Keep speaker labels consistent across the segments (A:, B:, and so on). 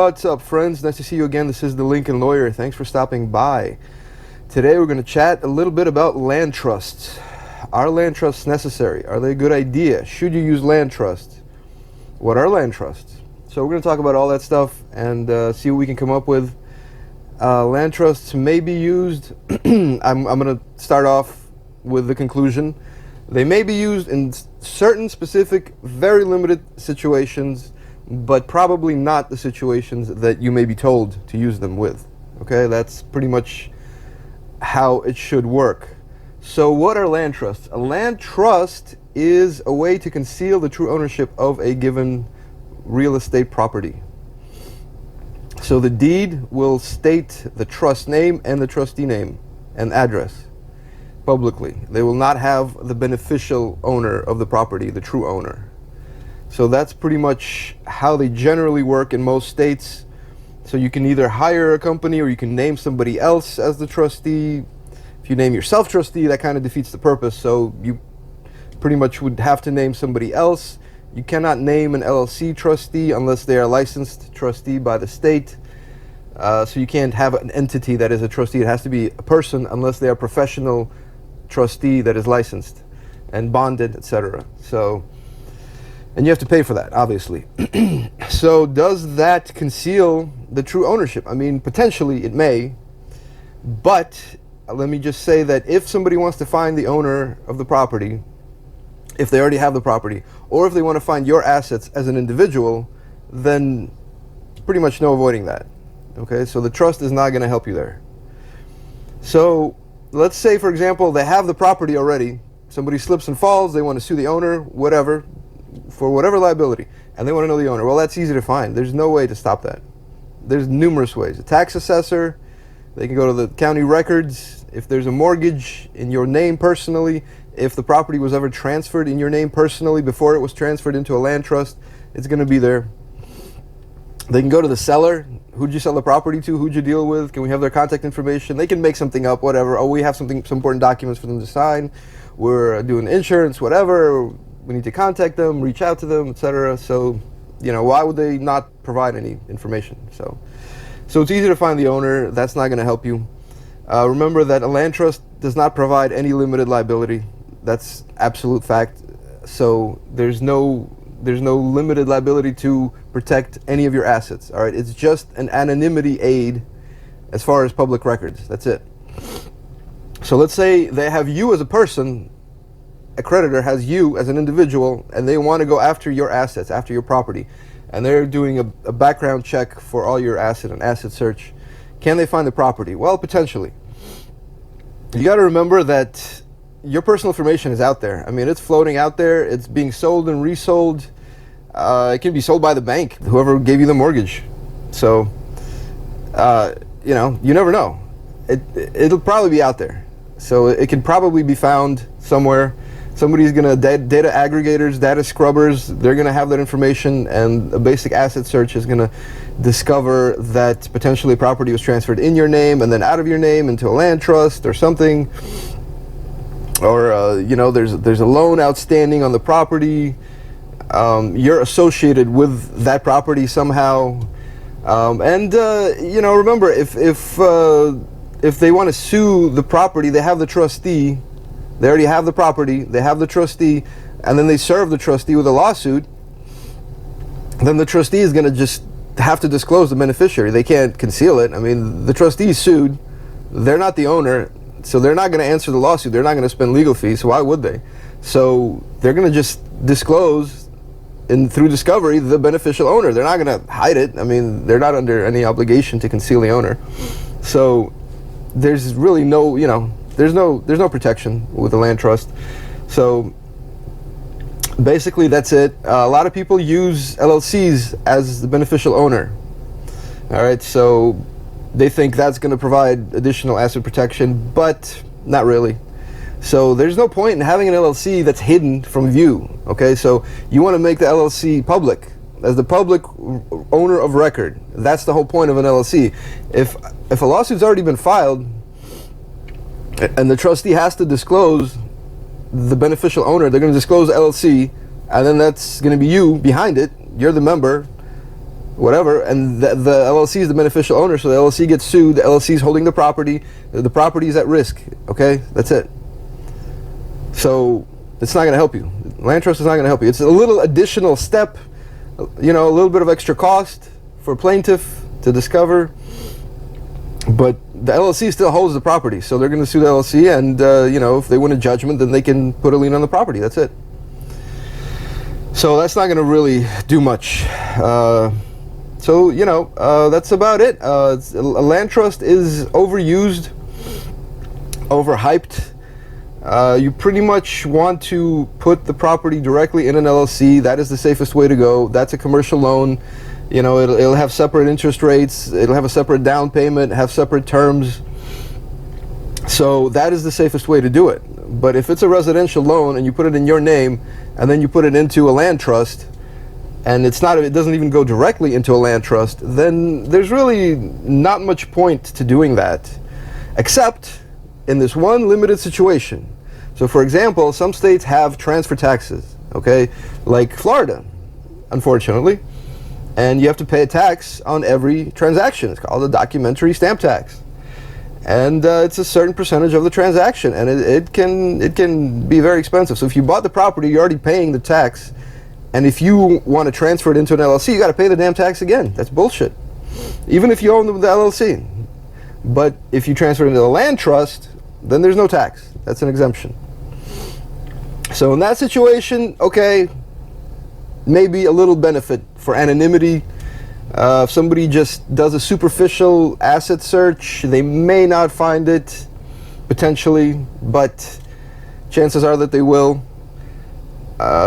A: What's up, friends? Nice to see you again. This is the Lincoln Lawyer. Thanks for stopping by. Today we're going to chat a little bit about land trusts. Are land trusts necessary? Are they a good idea? Should you use land trusts? What are land trusts? So we're going to talk about all that stuff and see what we can come up with. Land trusts may be used. I'm going to start off with the conclusion. They may be used in certain specific, very limited situations, but probably not the situations that you may be told to use them with. Okay, that's pretty much how it should work. So what are land trusts? A land trust is a way to conceal the true ownership of a given real estate property. So the deed will state the trust name and the trustee name and address publicly. They will not have the beneficial owner of the property, the true owner. So that's pretty much how they generally work in most states. So you can either hire a company or you can name somebody else as the trustee. If you name yourself trustee, that kind of defeats the purpose. So you pretty much would have to name somebody else. You cannot name an LLC trustee unless they are a licensed trustee by the state. So you can't have an entity that is a trustee. It has to be a person unless they are a professional trustee that is licensed and bonded, etc. And you have to pay for that, obviously. So does that conceal the true ownership? I mean, potentially it may, but let me just say that if somebody wants to find the owner of the property, if they already have the property, or if they want to find your assets as an individual, then pretty much no avoiding that. Okay, so the trust is not going to help you there. So let's say, for example, they have the property already. Somebody slips and falls, they want to sue the owner, whatever, for whatever liability, and they want to know the owner. Well, that's easy to find. There's no way to stop that. There's numerous ways. A tax assessor, they can go to the county records. If there's a mortgage in your name personally, if the property was ever transferred in your name personally before it was transferred into a land trust, it's going to be there. They can go to the seller. Who'd you sell the property to? Who'd you deal with? Can we have their contact information? They can make something up, whatever. Oh, we have some important documents for them to sign. We're doing insurance, whatever. We need to contact them, reach out to them, etc. So, why would they not provide any information? So it's easy to find the owner. That's not going to help you. Remember that a land trust does not provide any limited liability. That's absolute fact. So there's no limited liability to protect any of your assets. All right, it's just an anonymity aid as far as public records. That's it. So let's say they have you as a person. A creditor has you as an individual, and they want to go after your assets, after your property, and they're doing a background check for all your an asset search. Can they find the property? Well, potentially. You got to remember that your personal information is out there. I mean, it's floating out there. It's being sold and resold. It can be sold by the bank, whoever gave you the mortgage. So, you never know. It'll probably be out there. So it can probably be found somewhere. Somebody's going to, data aggregators, data scrubbers, they're going to have that information, and a basic asset search is going to discover that potentially property was transferred in your name and then out of your name into a land trust or something. Or, there's a loan outstanding on the property. You're associated with that property somehow. Remember, if they want to sue the property, they have the trustee. They already have the property, they have the trustee, and then they serve the trustee with a lawsuit. Then the trustee is going to just have to disclose the beneficiary. They can't conceal it. I mean, the trustee is sued. They're not the owner, so they're not going to answer the lawsuit. They're not going to spend legal fees, so why would they? So they're going to just disclose, through discovery, the beneficial owner. They're not going to hide it. I mean, they're not under any obligation to conceal the owner. So there's really no, there's no protection with a land trust. So basically that's it. A lot of people use LLCs as the beneficial owner. All right, so they think that's going to provide additional asset protection, but not really. So there's no point in having an LLC that's hidden from view. Okay, so you want to make the LLC public as the public owner of record. That's the whole point of an LLC. If a lawsuit's already been filed, and the trustee has to disclose the beneficial owner, they're going to disclose the LLC, and then that's going to be you behind it. You're the member. whatever, and the LLC is the beneficial owner, so the LLC gets sued, the LLC is holding the property is at risk, okay? That's it. So it's not going to help you. Land trust is not going to help you. It's a little additional step, you know, a little bit of extra cost for a plaintiff to discover, but the LLC still holds the property, so they're going to sue the LLC, and you know, if they win a judgment, then they can put a lien on the property. That's it. So that's not going to really do much. So, you know, that's about it. A land trust is overused, overhyped. You pretty much want to put the property directly in an LLC. That is the safest way to go. That's a commercial loan. You know, it'll have separate interest rates. It'll have a separate down payment, have separate terms. So that is the safest way to do it. But if it's a residential loan and you put it in your name and then you put it into a land trust, and it doesn't even go directly into a land trust, then there's really not much point to doing that, except in this one limited situation. So for example, some states have transfer taxes, okay, like Florida, unfortunately, and you have to pay a tax on every transaction. It's called a documentary stamp tax, and it's a certain percentage of the transaction, and it can be very expensive. So if you bought the property, you're already paying the tax. And if you want to transfer it into an LLC, you got to pay the damn tax again. That's bullshit. Even if you own the LLC. But if you transfer it into the land trust, then there's no tax. That's an exemption. So in that situation, okay, maybe a little benefit for anonymity. If somebody just does a superficial asset search, they may not find it, potentially, but chances are that they will.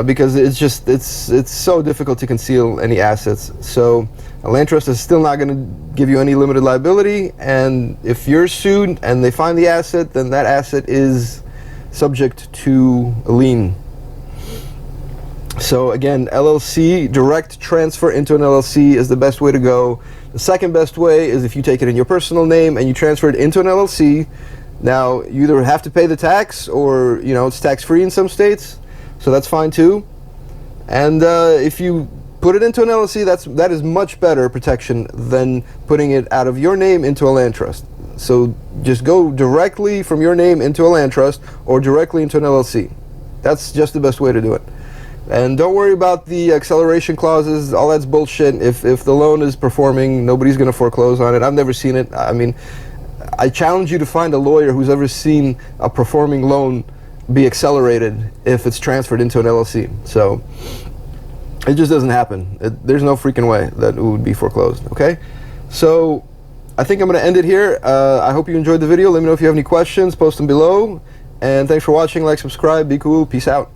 A: Because it's so difficult to conceal any assets. So a land trust is still not going to give you any limited liability, and if you're sued and they find the asset, then that asset is subject to a lien. So again, LLC, direct transfer into an LLC is the best way to go. The second best way is if you take it in your personal name and you transfer it into an LLC. Now you either have to pay the tax, or you know, it's tax-free in some states. So that's fine too. And if you put it into an LLC, that is much better protection than putting it out of your name into a land trust. So just go directly from your name into a land trust or directly into an LLC. That's just the best way to do it. And don't worry about the acceleration clauses. All that's bullshit. If the loan is performing, nobody's going to foreclose on it. I've never seen it. I mean, I challenge you to find a lawyer who's ever seen a performing loan be accelerated if it's transferred into an LLC. So it just doesn't happen. There's no freaking way that it would be foreclosed. Okay, so I think I'm going to end it here. I hope you enjoyed the video. Let me know if you have any questions. Post them below. And thanks for watching. Like, subscribe, be cool. Peace out.